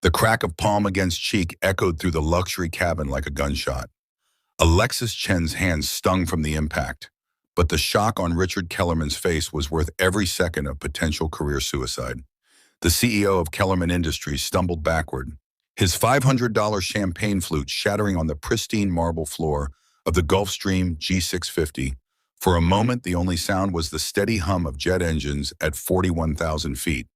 The crack of palm against cheek echoed through the luxury cabin like a gunshot. Alexis Chen's hands stung from the impact, but the shock on Richard Kellerman's face was worth every second of potential career suicide. The CEO of Kellerman Industries stumbled backward, his $500 champagne flute shattering on the pristine marble floor of the Gulfstream G650. For a moment, the only sound was the steady hum of jet engines at 41,000 feet.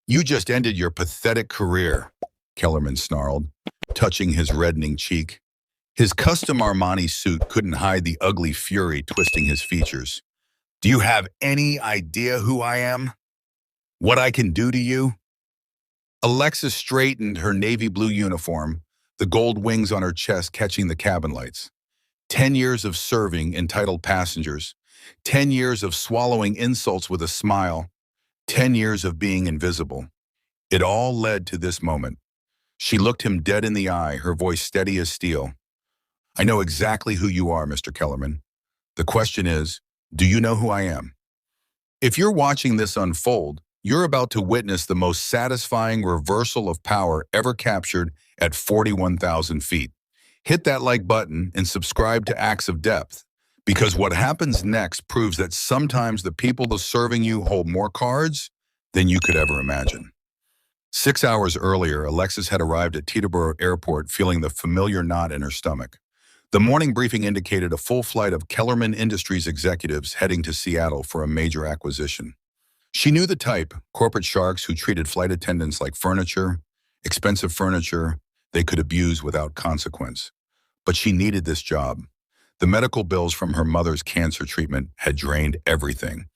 "You just ended your pathetic career," Kellerman snarled, touching his reddening cheek. His custom Armani suit couldn't hide the ugly fury twisting his features. "Do you have any idea who I am? What I can do to you?" Alexis straightened her navy blue uniform, the gold wings on her chest catching the cabin lights. 10 years of serving entitled passengers, 10 years of swallowing insults with a smile, 10 years of being invisible. It all led to this moment. She looked him dead in the eye, her voice steady as steel. "I know exactly who you are, Mr. Kellerman. The question is, do you know who I am?" If you're watching this unfold, you're about to witness the most satisfying reversal of power ever captured at 41,000 feet. Hit that like button and subscribe to Acts of Depth, because what happens next proves that sometimes the people serving you hold more cards than you could ever imagine. 6 hours earlier, Alexis had arrived at Teterboro Airport feeling the familiar knot in her stomach. The morning briefing indicated a full flight of Kellerman Industries executives heading to Seattle for a major acquisition. She knew the type, corporate sharks who treated flight attendants like furniture, expensive furniture they could abuse without consequence. But she needed this job. The medical bills from her mother's cancer treatment had drained everything,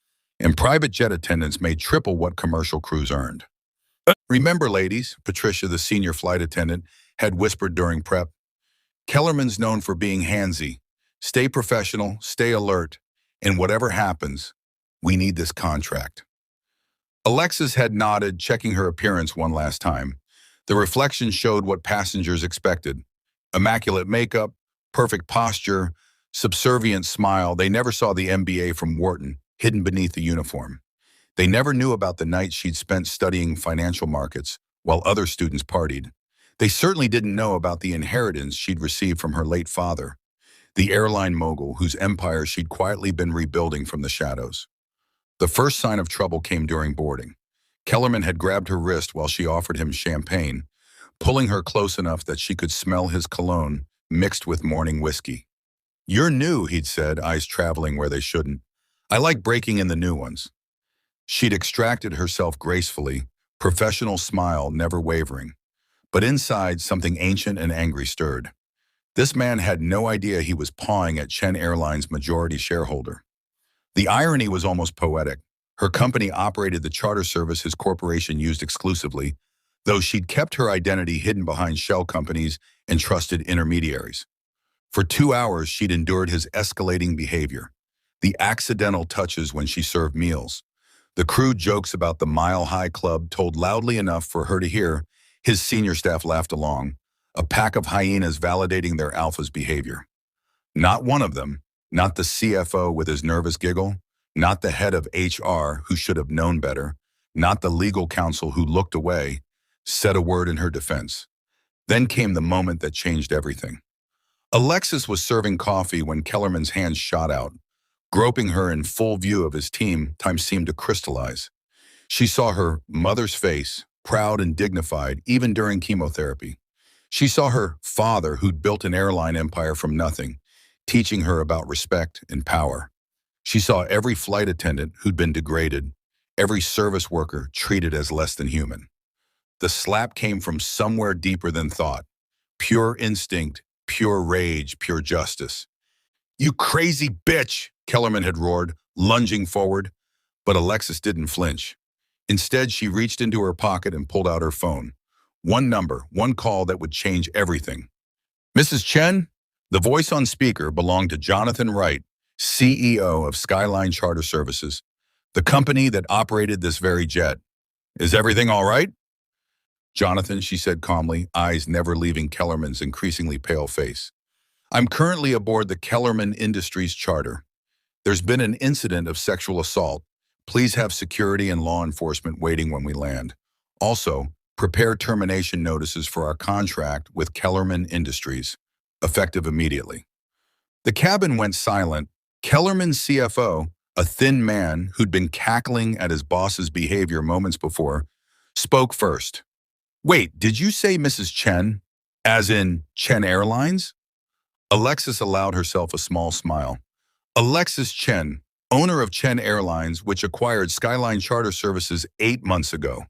and private jet attendants made triple what commercial crews earned. "Remember, ladies," Patricia, the senior flight attendant, had whispered during prep, "Kellerman's known for being handsy. Stay professional, stay alert, and whatever happens, we need this contract." Alexis had nodded, checking her appearance one last time. The reflection showed what passengers expected. Immaculate makeup, perfect posture, subservient smile. They never saw the MBA from Wharton hidden beneath the uniform. They never knew about the nights she'd spent studying financial markets while other students partied. They certainly didn't know about the inheritance she'd received from her late father, the airline mogul whose empire she'd quietly been rebuilding from the shadows. The first sign of trouble came during boarding. Kellerman had grabbed her wrist while she offered him champagne, pulling her close enough that she could smell his cologne mixed with morning whiskey. "You're new," he'd said, eyes traveling where they shouldn't. "I like breaking in the new ones." She'd extracted herself gracefully, professional smile never wavering. But inside, something ancient and angry stirred. This man had no idea he was pawing at Chen Airlines' majority shareholder. The irony was almost poetic. Her company operated the charter service his corporation used exclusively, though she'd kept her identity hidden behind shell companies and trusted intermediaries. For 2 hours, she'd endured his escalating behavior. The accidental touches when she served meals. The crude jokes about the Mile High Club told loudly enough for her to hear. His senior staff laughed along, a pack of hyenas validating their alpha's behavior. Not one of them, not the CFO with his nervous giggle, not the head of HR who should have known better, not the legal counsel who looked away, said a word in her defense. Then came the moment that changed everything. Alexis was serving coffee when Kellerman's hands shot out. Groping her in full view of his team, time seemed to crystallize. She saw her mother's face, proud and dignified, even during chemotherapy. She saw her father, who'd built an airline empire from nothing, teaching her about respect and power. She saw every flight attendant who'd been degraded, every service worker treated as less than human. The slap came from somewhere deeper than thought. Pure instinct, pure rage, pure justice. "You crazy bitch," Kellerman had roared, lunging forward. But Alexis didn't flinch. Instead, she reached into her pocket and pulled out her phone. One number, one call that would change everything. "Mrs. Chen?" The voice on speaker belonged to Jonathan Wright, CEO of Skyline Charter Services, the company that operated this very jet. "Is everything all right?" "Jonathan," she said calmly, eyes never leaving Kellerman's increasingly pale face. "I'm currently aboard the Kellerman Industries charter. There's been an incident of sexual assault. Please have security and law enforcement waiting when we land. Also, Prepare termination notices for our contract with Kellerman Industries, effective immediately. The cabin went silent. Kellerman's CFO, a thin man who'd been cackling at his boss's behavior moments before, spoke first. Wait, did you say Mrs. Chen? As in Chen Airlines? Alexis allowed herself a small smile. Alexis Chen, owner of Chen Airlines, which acquired Skyline Charter Services 8 months ago.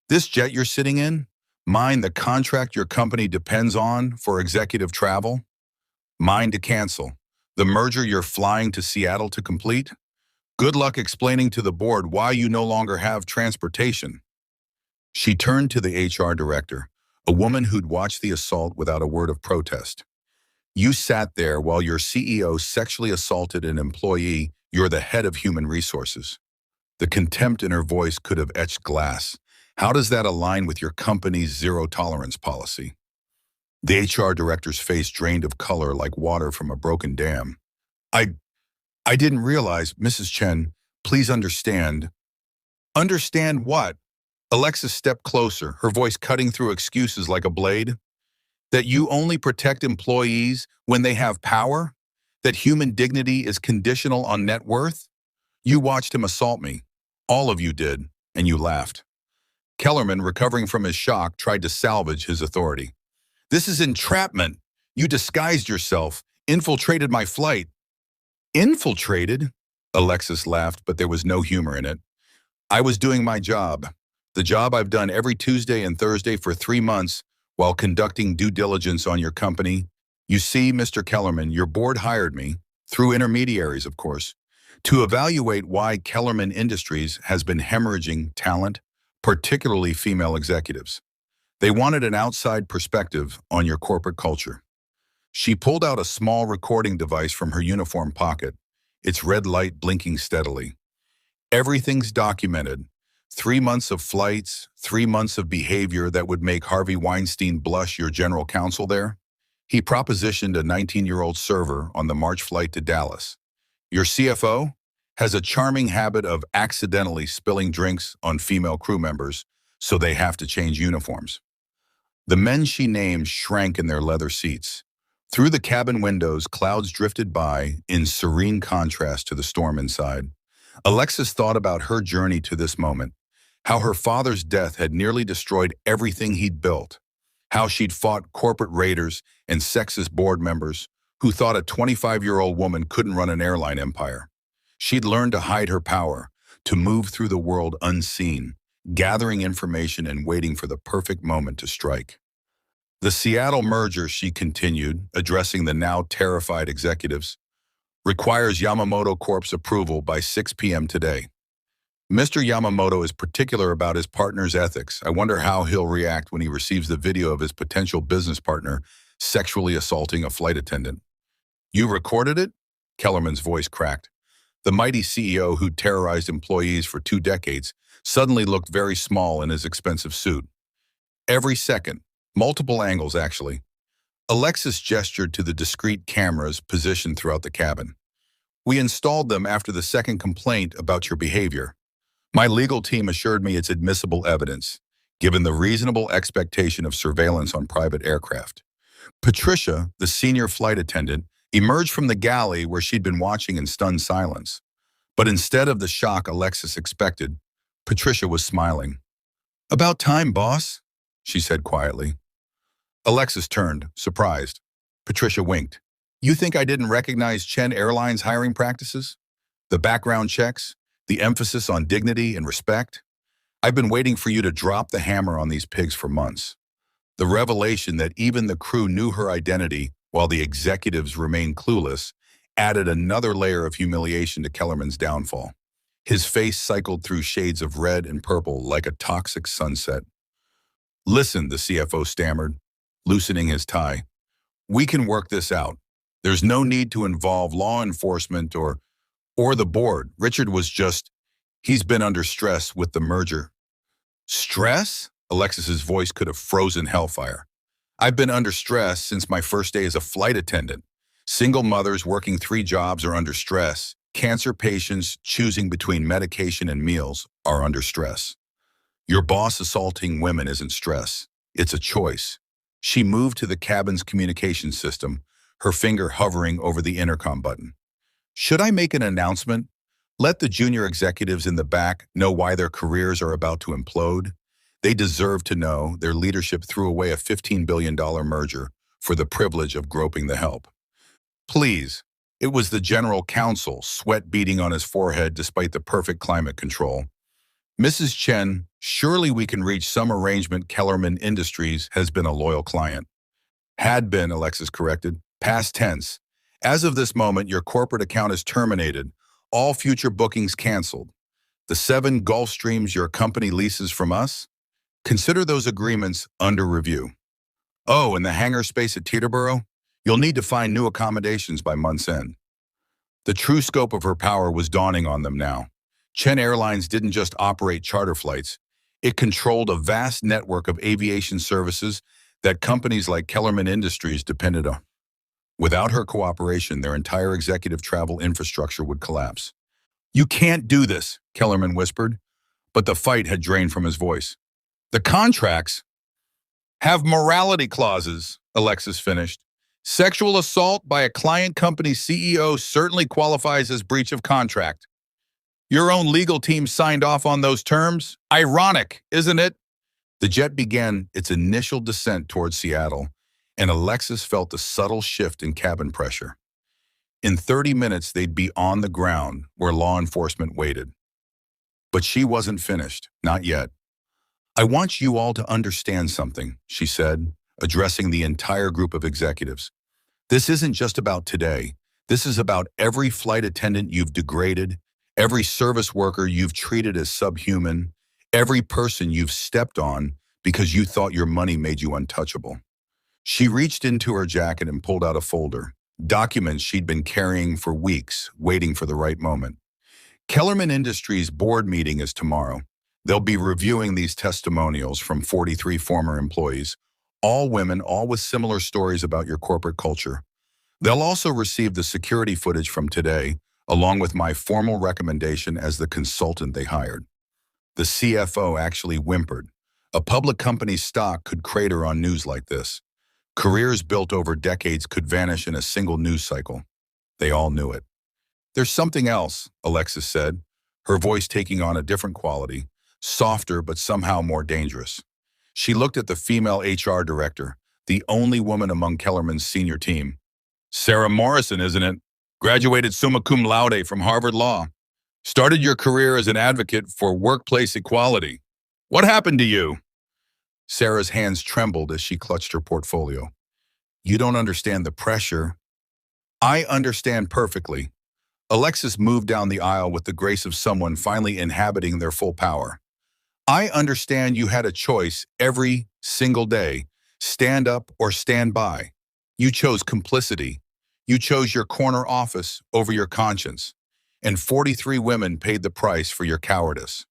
This jet you're sitting in? Mine the contract your company depends on for executive travel? Mine to cancel. The merger you're flying to Seattle to complete? Good luck explaining to the board why you no longer have transportation. She turned to the HR director, a woman who'd watched the assault without a word of protest. You sat there while your CEO sexually assaulted an employee. You're the head of human resources. The contempt in her voice could have etched glass. How does that align with your company's zero-tolerance policy? The HR director's face drained of color like water from a broken dam. I didn't realize, Mrs. Chen, please understand. Understand what? Alexis stepped closer, her voice cutting through excuses like a blade. That you only protect employees when they have power? That human dignity is conditional on net worth? You watched him assault me. All of you did, and you laughed. Kellerman, recovering from his shock, tried to salvage his authority. This is entrapment. You disguised yourself, infiltrated my flight. Infiltrated? Alexis laughed, but there was no humor in it. I was doing my job. The job I've done every Tuesday and Thursday for 3 months while conducting due diligence on your company. You see, Mr. Kellerman, your board hired me, through intermediaries, of course, to evaluate why Kellerman Industries has been hemorrhaging talent, particularly female executives. They wanted an outside perspective on your corporate culture. She pulled out a small recording device from her uniform pocket, its red light blinking steadily. Everything's documented. 3 months of flights, 3 months of behavior that would make Harvey Weinstein blush, your general counsel there. He propositioned a 19-year-old server on the March flight to Dallas. Your CFO has a charming habit of accidentally spilling drinks on female crew members, so they have to change uniforms. The men she named shrank in their leather seats. Through the cabin windows, clouds drifted by in serene contrast to the storm inside. Alexis thought about her journey to this moment, how her father's death had nearly destroyed everything he'd built, how she'd fought corporate raiders and sexist board members who thought a 25-year-old woman couldn't run an airline empire. She'd learned to hide her power, to move through the world unseen, gathering information and waiting for the perfect moment to strike. The Seattle merger, she continued, addressing the now terrified executives, requires Yamamoto Corp's approval by 6 p.m. today. Mr. Yamamoto is particular about his partner's ethics. I wonder how he'll react when he receives the video of his potential business partner sexually assaulting a flight attendant. You recorded it? Kellerman's voice cracked. The mighty CEO who'd terrorized employees for 2 decades suddenly looked very small in his expensive suit. Every second, multiple angles actually. Alexis gestured to the discrete cameras positioned throughout the cabin. We installed them after the second complaint about your behavior. My legal team assured me it's admissible evidence, given the reasonable expectation of surveillance on private aircraft. Patricia, the senior flight attendant, emerged from the galley where she'd been watching in stunned silence. But instead of the shock Alexis expected, Patricia was smiling. About time, boss, she said quietly. Alexis turned, surprised. Patricia winked. You think I didn't recognize Chen Airlines' hiring practices? The background checks? The emphasis on dignity and respect? I've been waiting for you to drop the hammer on these pigs for months. The revelation that even the crew knew her identity while the executives remained clueless added another layer of humiliation to Kellerman's downfall. His face cycled through shades of red and purple like a toxic sunset. Listen, the CFO stammered, loosening his tie. We can work this out. There's no need to involve law enforcement or the board. Richard was just, he's been under stress with the merger. Stress? Alexis's voice could have frozen hellfire. I've been under stress since my first day as a flight attendant. Single mothers working 3 jobs are under stress. Cancer patients choosing between medication and meals are under stress. Your boss assaulting women isn't stress. It's a choice. She moved to the cabin's communication system, her finger hovering over the intercom button. Should I make an announcement? Let the junior executives in the back know why their careers are about to implode. They deserve to know their leadership threw away a $15 billion merger for the privilege of groping the help. Please. It was the general counsel, sweat beading on his forehead despite the perfect climate control. Mrs. Chen, surely we can reach some arrangement. Kellerman Industries has been a loyal client. Had been, Alexis corrected. Past tense. As of this moment, your corporate account is terminated. All future bookings canceled. The 7 Gulfstreams your company leases from us? Consider those agreements under review. Oh, and the hangar space at Teterboro? You'll need to find new accommodations by month's end. The true scope of her power was dawning on them now. Chen Airlines didn't just operate charter flights. It controlled a vast network of aviation services that companies like Kellerman Industries depended on. Without her cooperation, their entire executive travel infrastructure would collapse. You can't do this, Kellerman whispered, but the fight had drained from his voice. The contracts have morality clauses, Alexis finished. Sexual assault by a client company CEO certainly qualifies as breach of contract. Your own legal team signed off on those terms? Ironic, isn't it? The jet began its initial descent towards Seattle, and Alexis felt a subtle shift in cabin pressure. In 30 minutes, they'd be on the ground where law enforcement waited. But she wasn't finished, not yet. I want you all to understand something, she said, addressing the entire group of executives. This isn't just about today. This is about every flight attendant you've degraded, every service worker you've treated as subhuman, every person you've stepped on because you thought your money made you untouchable. She reached into her jacket and pulled out a folder, documents she'd been carrying for weeks, waiting for the right moment. Kellerman Industries' board meeting is tomorrow. They'll be reviewing these testimonials from 43 former employees, all women, all with similar stories about your corporate culture. They'll also receive the security footage from today, along with my formal recommendation as the consultant they hired. The CFO actually whimpered. A public company's stock could crater on news like this. Careers built over decades could vanish in a single news cycle. They all knew it. There's something else, Alexis said, her voice taking on a different quality, softer but somehow more dangerous. She looked at the female HR director, the only woman among Kellerman's senior team. Sarah Morrison, isn't it? Graduated summa cum laude from Harvard Law. Started your career as an advocate for workplace equality. What happened to you? Sarah's hands trembled as she clutched her portfolio. You don't understand the pressure. I understand perfectly. Alexis moved down the aisle with the grace of someone finally inhabiting their full power. I understand you had a choice every single day, stand up or stand by. You chose complicity. You chose your corner office over your conscience. And 43 women paid the price for your cowardice.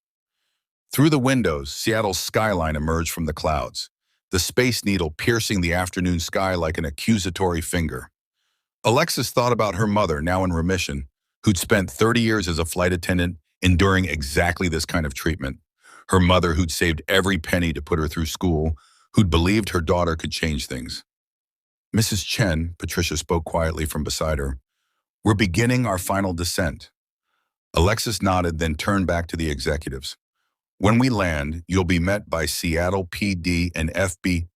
Through the windows, Seattle's skyline emerged from the clouds, the Space Needle piercing the afternoon sky like an accusatory finger. Alexis thought about her mother, now in remission, who'd spent 30 years as a flight attendant enduring exactly this kind of treatment. Her mother who'd saved every penny to put her through school, who'd believed her daughter could change things. Mrs. Chen, Patricia spoke quietly from beside her, we're beginning our final descent. Alexis nodded, then turned back to the executives. When we land, you'll be met by Seattle PD and FB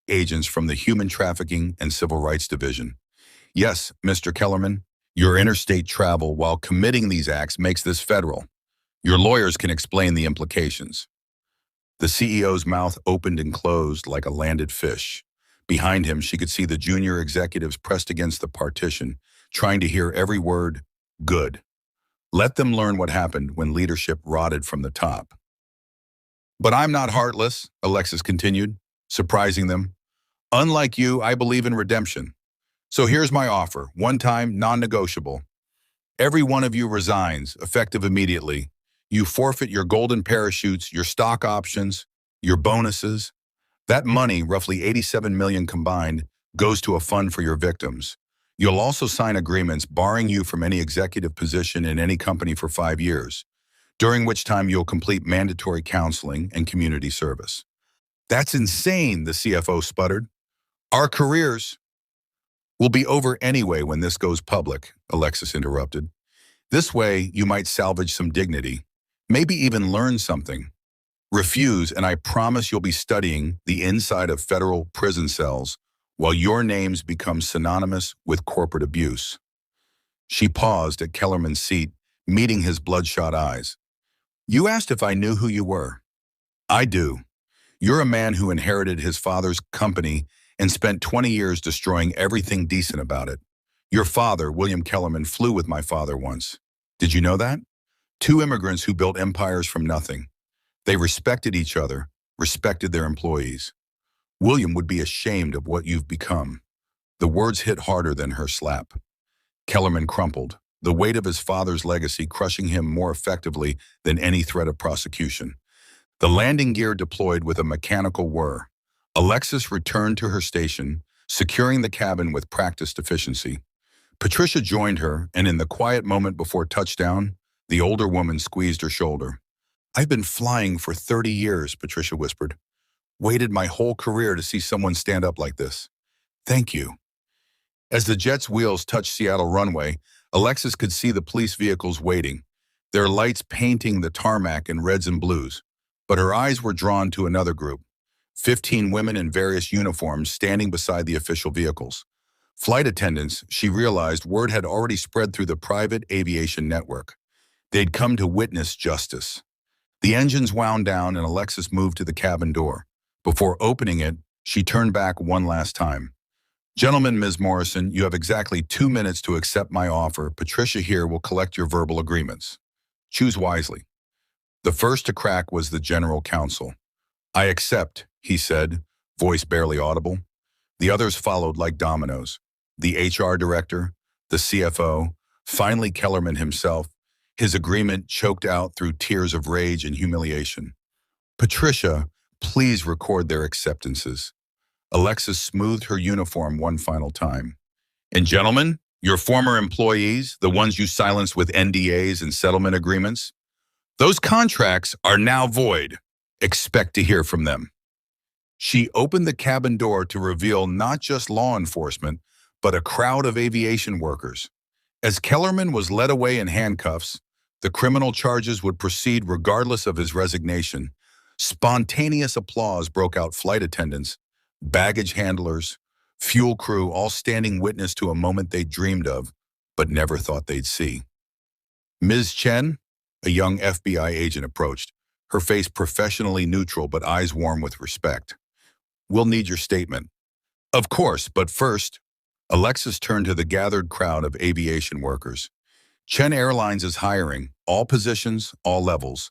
agents from the Human Trafficking and Civil Rights Division. Yes, Mr. Kellerman, your interstate travel while committing these acts makes this federal. Your lawyers can explain the implications. The CEO's mouth opened and closed like a landed fish. Behind him, she could see the junior executives pressed against the partition, trying to hear every word, good. Let them learn what happened when leadership rotted from the top. But I'm not heartless, Alexis continued, surprising them. Unlike you, I believe in redemption. So here's my offer, one-time, non-negotiable. Every one of you resigns, effective immediately. You forfeit your golden parachutes, your stock options, your bonuses. That money, roughly $87 million combined, goes to a fund for your victims. You'll also sign agreements barring you from any executive position in any company for 5 years. during which time you'll complete mandatory counseling and community service. That's insane, the CFO sputtered. Our careers will be over anyway when this goes public, Alexis interrupted. This way, you might salvage some dignity, maybe even learn something. Refuse, and I promise you'll be studying the inside of federal prison cells while your names become synonymous with corporate abuse. She paused at Kellerman's seat, meeting his bloodshot eyes. You asked if I knew who you were. I do. You're a man who inherited his father's company and spent 20 years destroying everything decent about it. Your father, William Kellerman, flew with my father once. Did you know that? Two immigrants who built empires from nothing. They respected each other, respected their employees. William would be ashamed of what you've become. The words hit harder than her slap. Kellerman crumpled, the weight of his father's legacy crushing him more effectively than any threat of prosecution. The landing gear deployed with a mechanical whir. Alexis returned to her station, securing the cabin with practiced efficiency. Patricia joined her, and in the quiet moment before touchdown, the older woman squeezed her shoulder. I've been flying for 30 years, Patricia whispered. Waited my whole career to see someone stand up like this. Thank you. As the jet's wheels touched Seattle runway, Alexis could see the police vehicles waiting, their lights painting the tarmac in reds and blues. But her eyes were drawn to another group, 15 women in various uniforms standing beside the official vehicles. Flight attendants, she realized word had already spread through the private aviation network. They'd come to witness justice. The engines wound down and Alexis moved to the cabin door. Before opening it, she turned back one last time. Gentlemen, Ms. Morrison, you have exactly 2 minutes to accept my offer. Patricia here will collect your verbal agreements. Choose wisely. The first to crack was the general counsel. I accept, he said, voice barely audible. The others followed like dominoes. The HR director, the CFO, finally Kellerman himself, his agreement choked out through tears of rage and humiliation. Patricia, please record their acceptances. Alexis smoothed her uniform one final time. And gentlemen, your former employees, the ones you silenced with NDAs and settlement agreements, those contracts are now void. Expect to hear from them. She opened the cabin door to reveal not just law enforcement, but a crowd of aviation workers. As Kellerman was led away in handcuffs, the criminal charges would proceed regardless of his resignation. Spontaneous applause broke out. Flight attendants, baggage handlers, fuel crew, all standing witness to a moment they dreamed of, but never thought they'd see. Ms. Chen, a young FBI agent, approached, her face professionally neutral but eyes warm with respect. We'll need your statement. Of course, but first, Alexis turned to the gathered crowd of aviation workers. Chen Airlines is hiring, all positions, all levels.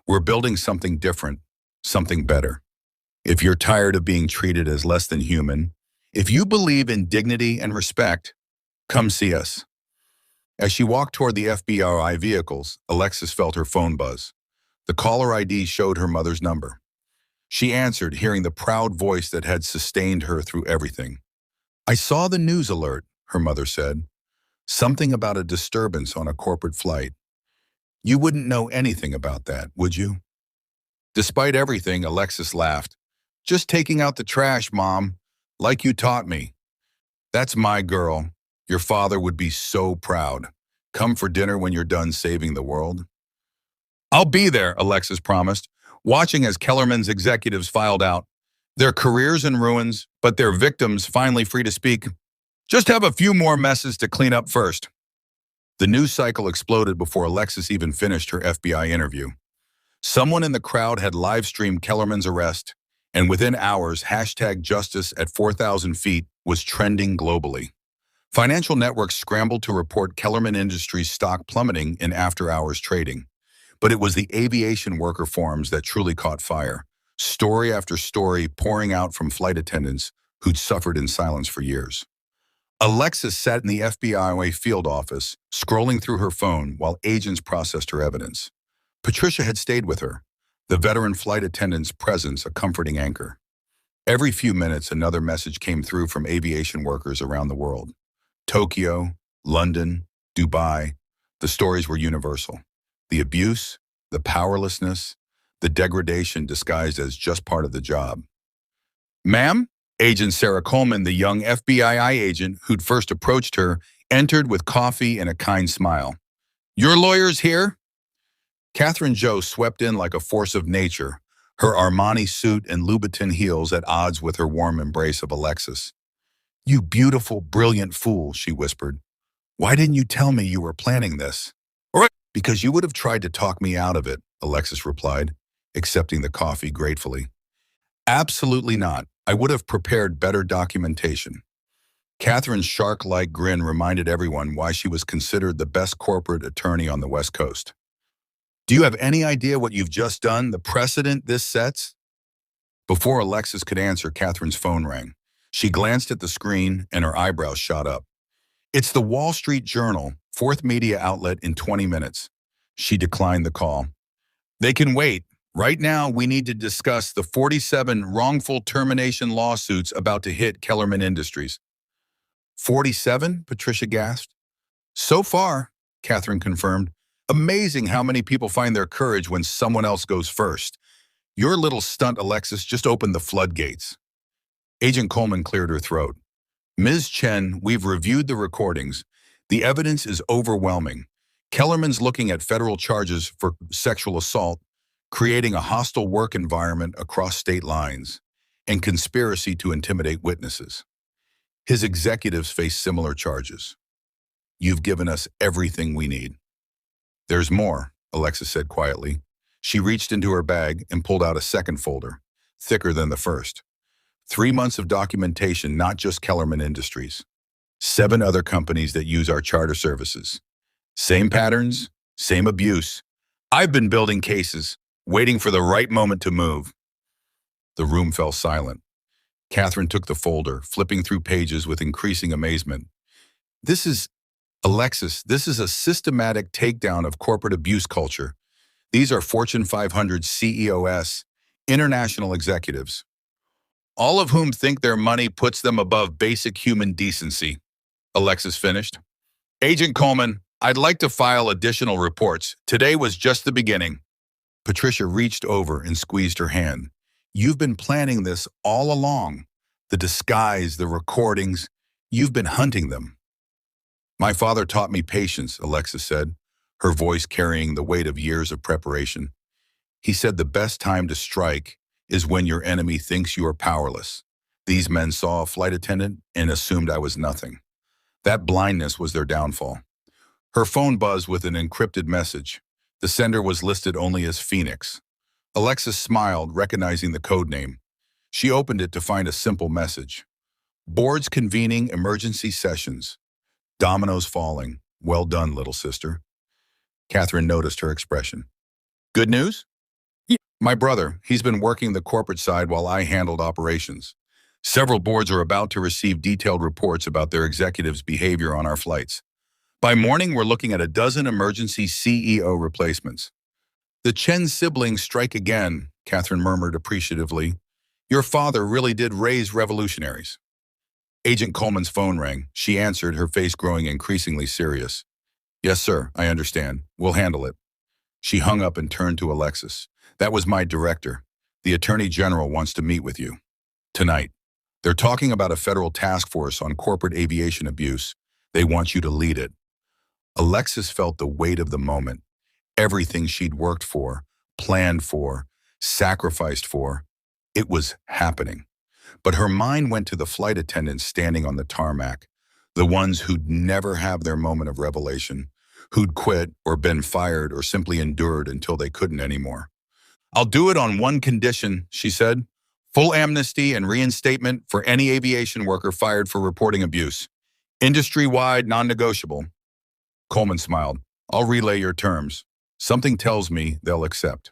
We're building something different, something better. If you're tired of being treated as less than human, if you believe in dignity and respect, come see us. As she walked toward the FBI vehicles, Alexis felt her phone buzz. The caller ID showed her mother's number. She answered, hearing the proud voice that had sustained her through everything. I saw the news alert, her mother said. Something about a disturbance on a corporate flight. You wouldn't know anything about that, would you? Despite everything, Alexis laughed. Just taking out the trash, Mom, like you taught me. That's my girl. Your father would be so proud. Come for dinner when you're done saving the world. I'll be there, Alexis promised, watching as Kellerman's executives filed out. Their careers in ruins, but their victims finally free to speak. Just have a few more messes to clean up first. The news cycle exploded before Alexis even finished her FBI interview. Someone in the crowd had live-streamed Kellerman's arrest, and within hours, #justice@4,000 feet was trending globally. Financial networks scrambled to report Kellerman Industries' stock plummeting in after-hours trading. But it was the aviation worker forums that truly caught fire, story after story pouring out from flight attendants who'd suffered in silence for years. Alexis sat in the FBI field office, scrolling through her phone while agents processed her evidence. Patricia had stayed with her, the veteran flight attendant's presence a comforting anchor. Every few minutes, another message came through from aviation workers around the world. Tokyo, London, Dubai, the stories were universal. The abuse, the powerlessness, the degradation disguised as just part of the job. Ma'am? Agent Sarah Coleman, the young FBI agent who'd first approached her, entered with coffee and a kind smile. Your lawyer's here? Catherine Joe swept in like a force of nature, her Armani suit and Louboutin heels at odds with her warm embrace of Alexis. You beautiful, brilliant fool, she whispered. Why didn't you tell me you were planning this? Because you would have tried to talk me out of it, Alexis replied, accepting the coffee gratefully. Absolutely not. I would have prepared better documentation. Catherine's shark-like grin reminded everyone why she was considered the best corporate attorney on the West Coast. Do you have any idea what you've just done, the precedent this sets? Before Alexis could answer, Catherine's phone rang. She glanced at the screen and her eyebrows shot up. It's the Wall Street Journal, fourth media outlet in 20 minutes. She declined the call. They can wait. Right now, we need to discuss the 47 wrongful termination lawsuits about to hit Kellerman Industries. 47? Patricia gasped. So far, Catherine confirmed. Amazing how many people find their courage when someone else goes first. Your little stunt, Alexis, just opened the floodgates. Agent Coleman cleared her throat. Ms. Chen, we've reviewed the recordings. The evidence is overwhelming. Kellerman's looking at federal charges for sexual assault, creating a hostile work environment across state lines, and conspiracy to intimidate witnesses. His executives face similar charges. You've given us everything we need. There's more, Alexis said quietly. She reached into her bag and pulled out a second folder, thicker than the first. 3 months of documentation, not just Kellerman Industries. 7 other companies that use our charter services. Same patterns, same abuse. I've been building cases, waiting for the right moment to move. The room fell silent. Catherine took the folder, flipping through pages with increasing amazement. Alexis, this is a systematic takedown of corporate abuse culture. These are Fortune 500 CEOs, international executives, all of whom think their money puts them above basic human decency. Alexis finished. Agent Coleman, I'd like to file additional reports. Today was just the beginning. Patricia reached over and squeezed her hand. You've been planning this all along. The disguise, the recordings, you've been hunting them. My father taught me patience, Alexis said, her voice carrying the weight of years of preparation. He said the best time to strike is when your enemy thinks you are powerless. These men saw a flight attendant and assumed I was nothing. That blindness was their downfall. Her phone buzzed with an encrypted message. The sender was listed only as Phoenix. Alexis smiled, recognizing the code name. She opened it to find a simple message. Boards convening emergency sessions. Dominoes falling. Well done, little sister. Catherine noticed her expression. Good news? My brother, he's been working the corporate side while I handled operations. Several boards are about to receive detailed reports about their executives' behavior on our flights. By morning, we're looking at a dozen emergency CEO replacements. The Chen siblings strike again, Catherine murmured appreciatively. Your father really did raise revolutionaries. Agent Coleman's phone rang. She answered, her face growing increasingly serious. Yes, sir, I understand. We'll handle it. She hung up and turned to Alexis. That was my director. The Attorney General wants to meet with you. Tonight. They're talking about a federal task force on corporate aviation abuse. They want you to lead it. Alexis felt the weight of the moment. Everything she'd worked for, planned for, sacrificed for. It was happening. But her mind went to the flight attendants standing on the tarmac, the ones who'd never have their moment of revelation, who'd quit or been fired or simply endured until they couldn't anymore. I'll do it on one condition, she said. Full amnesty and reinstatement for any aviation worker fired for reporting abuse. Industry-wide, non-negotiable. Coleman smiled. I'll relay your terms. Something tells me they'll accept.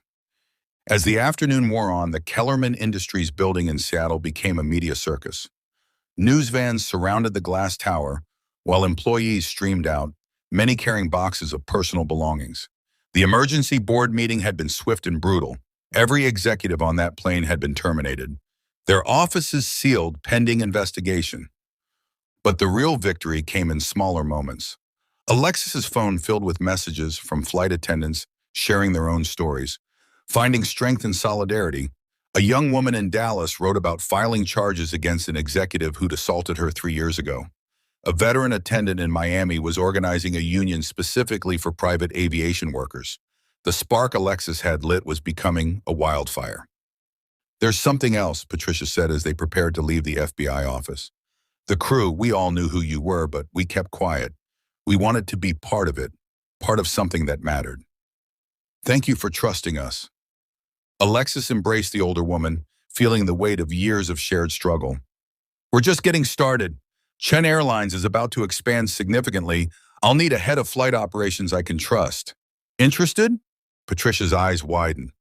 As the afternoon wore on, the Kellerman Industries building in Seattle became a media circus. News vans surrounded the glass tower, while employees streamed out, many carrying boxes of personal belongings. The emergency board meeting had been swift and brutal. Every executive on that plane had been terminated. Their offices sealed pending investigation. But the real victory came in smaller moments. Alexis's phone filled with messages from flight attendants sharing their own stories. Finding strength in solidarity, a young woman in Dallas wrote about filing charges against an executive who'd assaulted her 3 years ago. A veteran attendant in Miami was organizing a union specifically for private aviation workers. The spark Alexis had lit was becoming a wildfire. "There's something else," Patricia said as they prepared to leave the FBI office. "The crew, we all knew who you were, but we kept quiet. We wanted to be part of it, part of something that mattered. Thank you for trusting us." Alexis embraced the older woman, feeling the weight of years of shared struggle. "We're just getting started. Chen Airlines is about to expand significantly. I'll need a head of flight operations I can trust. Interested?" Patricia's eyes widened.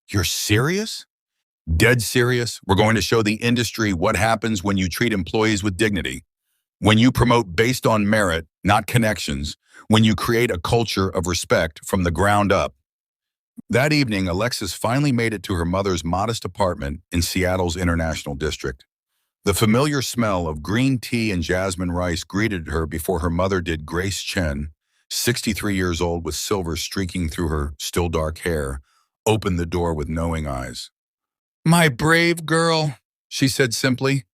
"You're serious?" "Dead serious. We're going to show the industry what happens when you treat employees with dignity. When you promote based on merit, not connections. When you create a culture of respect from the ground up." That evening, Alexis finally made it to her mother's modest apartment in Seattle's International District. The familiar smell of green tea and jasmine rice greeted her before her mother did. Grace Chen, 63 years old with silver streaking through her still dark hair, opened the door with knowing eyes. "My brave girl," she said simply,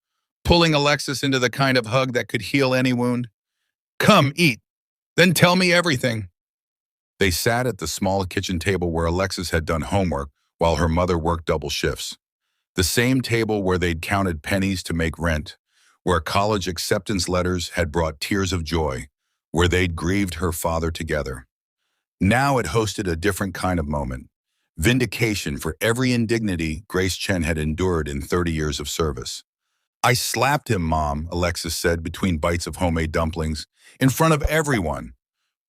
pulling Alexis into the kind of hug that could heal any wound. "Come, eat, then tell me everything." They sat at the small kitchen table where Alexis had done homework while her mother worked double shifts. The same table where they'd counted pennies to make rent, where college acceptance letters had brought tears of joy, where they'd grieved her father together. Now it hosted a different kind of moment. Vindication for every indignity Grace Chen had endured in 30 years of service. "I slapped him, Mom," Alexis said between bites of homemade dumplings, "in front of everyone.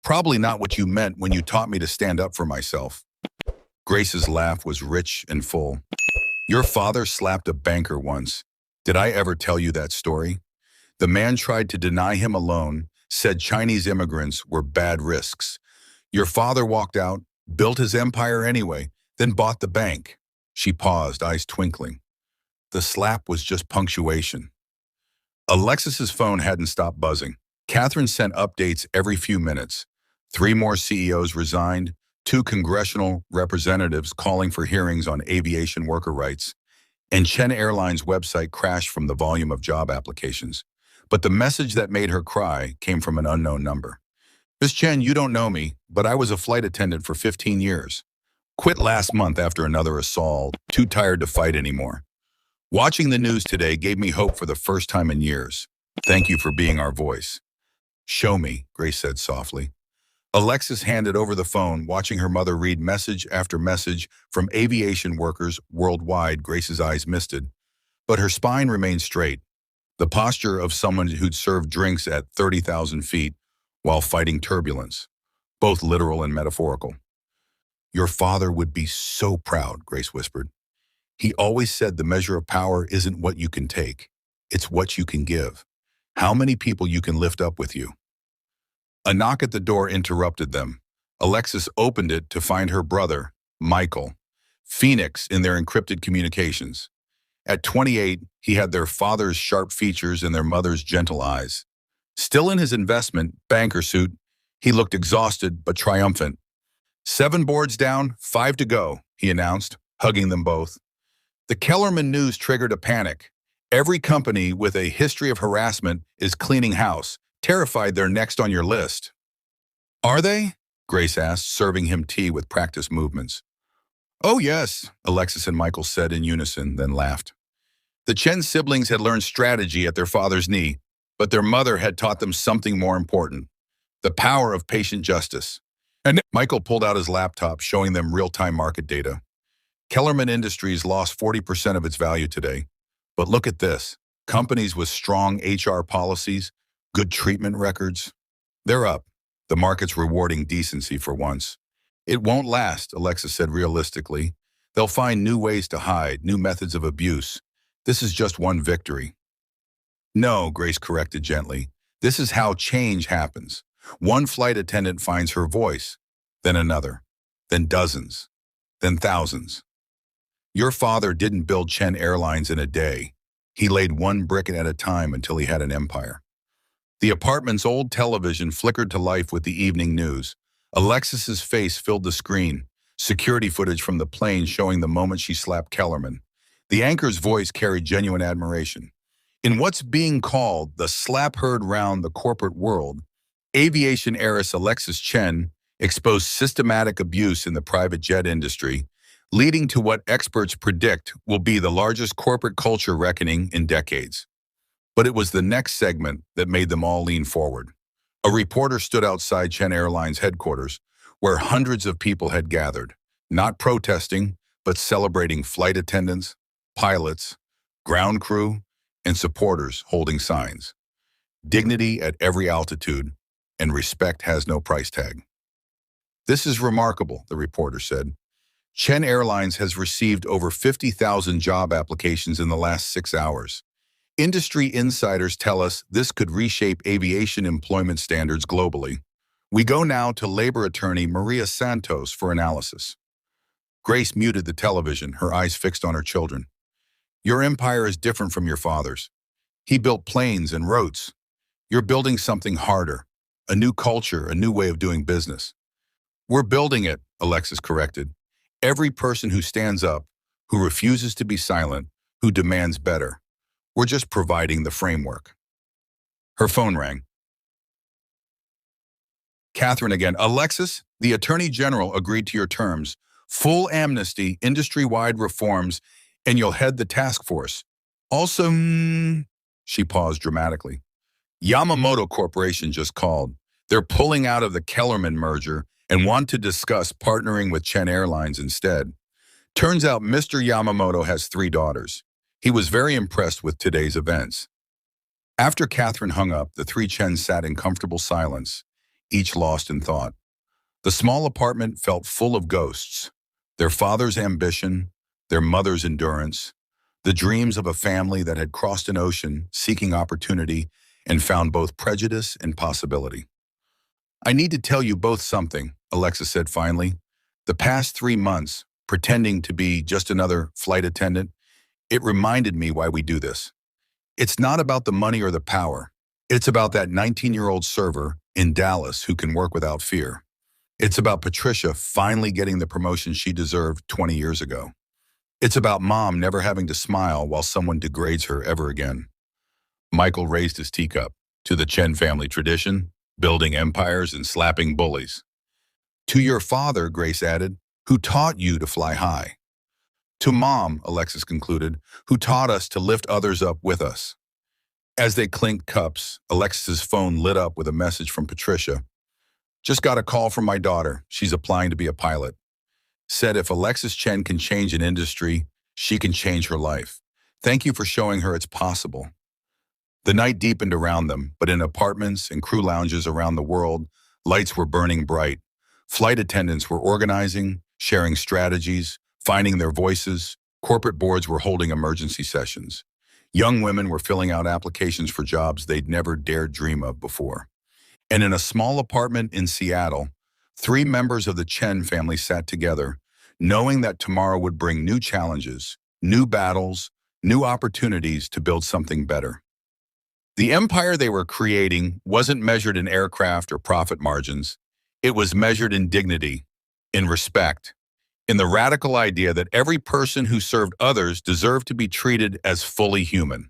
Probably not what you meant when you taught me to stand up for myself." Grace's laugh was rich and full. "Your father slapped a banker once. Did I ever tell you that story? The man tried to deny him a loan, said Chinese immigrants were bad risks. Your father walked out, built his empire anyway, then bought the bank." She paused, eyes twinkling. The slap was just punctuation. Alexis's phone hadn't stopped buzzing. Catherine sent updates every few minutes. 3 more CEOs resigned, 2 congressional representatives calling for hearings on aviation worker rights, and Chen Airlines' website crashed from the volume of job applications. But the message that made her cry came from an unknown number. "Ms. Chen, you don't know me, but I was a flight attendant for 15 years. Quit last month after another assault, too tired to fight anymore. Watching the news today gave me hope for the first time in years. Thank you for being our voice." "Show me," Grace said softly. Alexis handed over the phone, watching her mother read message after message from aviation workers worldwide. Grace's eyes misted, but her spine remained straight, the posture of someone who'd served drinks at 30,000 feet while fighting turbulence, both literal and metaphorical. "Your father would be so proud," Grace whispered. "He always said the measure of power isn't what you can take, it's what you can give. How many people you can lift up with you." A knock at the door interrupted them. Alexis opened it to find her brother, Michael, Phoenix in their encrypted communications. At 28, he had their father's sharp features and their mother's gentle eyes. Still in his investment banker suit, he looked exhausted but triumphant. 7 boards down, 5 to go, he announced, hugging them both. The Kellerman news triggered a panic. Every company with a history of harassment is cleaning house, terrified they're next on your list. "Are they?" Grace asked, serving him tea with practiced movements. "Oh yes," Alexis and Michael said in unison, then laughed. The Chen siblings had learned strategy at their father's knee, but their mother had taught them something more important: the power of patient justice. And Michael pulled out his laptop, showing them real-time market data. Kellerman Industries lost 40% of its value today. But look at this. Companies with strong HR policies, good treatment records, they're up. The market's rewarding decency for once. It won't last, Alexis said realistically. They'll find new ways to hide, new methods of abuse. This is just one victory. No, Grace corrected gently. This is how change happens. One flight attendant finds her voice, then another, then dozens, then thousands. Your father didn't build Chen Airlines in a day. He laid one brick at a time until he had an empire. The apartment's old television flickered to life with the evening news. Alexis's face filled the screen. security footage from the plane showing the moment she slapped Kellerman. The anchor's voice carried genuine admiration. In what's being called the slap heard round the corporate world, aviation heiress Alexis Chen exposed systematic abuse in the private jet industry, leading to what experts predict will be the largest corporate culture reckoning in decades. But it was the next segment that made them all lean forward. A reporter stood outside Chen Airlines headquarters, where hundreds of people had gathered, not protesting, but celebrating flight attendants, pilots, ground crew, and supporters holding signs. Dignity at every altitude, and respect has no price tag. This is remarkable, the reporter said. Chen Airlines has received over 50,000 job applications in the last 6 hours. Industry insiders tell us this could reshape aviation employment standards globally. We go now to labor attorney Maria Santos for analysis. Grace muted the television, her eyes fixed on her children. Your empire is different from your father's. He built planes and roads. You're building something harder, a new culture, a new way of doing business. We're building it, Alexis corrected. Every person who stands up, who refuses to be silent, who demands better. We're just providing the framework. Her phone rang. Catherine again. Alexis, the Attorney General agreed to your terms. Full amnesty, industry-wide reforms, and you'll head the task force. Also, she paused dramatically. Yamamoto Corporation just called. They're pulling out of the Kellerman merger and want to discuss partnering with Chen Airlines instead. Turns out Mr. Yamamoto has 3 daughters. He was very impressed with today's events. After Catherine hung up, the 3 Chens sat in comfortable silence, each lost in thought. The small apartment felt full of ghosts. Their father's ambition, their mother's endurance, the dreams of a family that had crossed an ocean, seeking opportunity, and found both prejudice and possibility. I need to tell you both something, Alexis said finally. The past 3 months, pretending to be just another flight attendant, it reminded me why we do this. It's not about the money or the power. It's about that 19-year-old server in Dallas who can work without fear. It's about Patricia finally getting the promotion she deserved 20 years ago. It's about Mom never having to smile while someone degrades her ever again. Michael raised his teacup. To the Chen family tradition, building empires and slapping bullies. To your father, Grace added, who taught you to fly high. To Mom, Alexis concluded, who taught us to lift others up with us. As they clinked cups, Alexis's phone lit up with a message from Patricia. Just got a call from my daughter. She's applying to be a pilot. Said if Alexis Chen can change an industry, she can change her life. Thank you for showing her it's possible. The night deepened around them, but in apartments and crew lounges around the world, lights were burning bright. Flight attendants were organizing, sharing strategies, finding their voices. Corporate boards were holding emergency sessions. Young women were filling out applications for jobs they'd never dared dream of before. And in a small apartment in Seattle, 3 members of the Chen family sat together, knowing that tomorrow would bring new challenges, new battles, new opportunities to build something better. The empire they were creating wasn't measured in aircraft or profit margins. It was measured in dignity, in respect, in the radical idea that every person who served others deserved to be treated as fully human.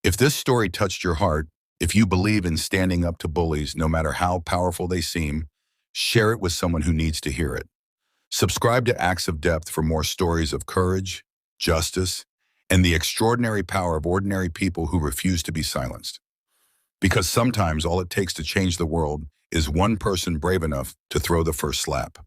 If this story touched your heart, if you believe in standing up to bullies no matter how powerful they seem, share it with someone who needs to hear it. Subscribe to Acts of Depth for more stories of courage, justice, and the extraordinary power of ordinary people who refuse to be silenced. Because sometimes all it takes to change the world is one person brave enough to throw the first slap.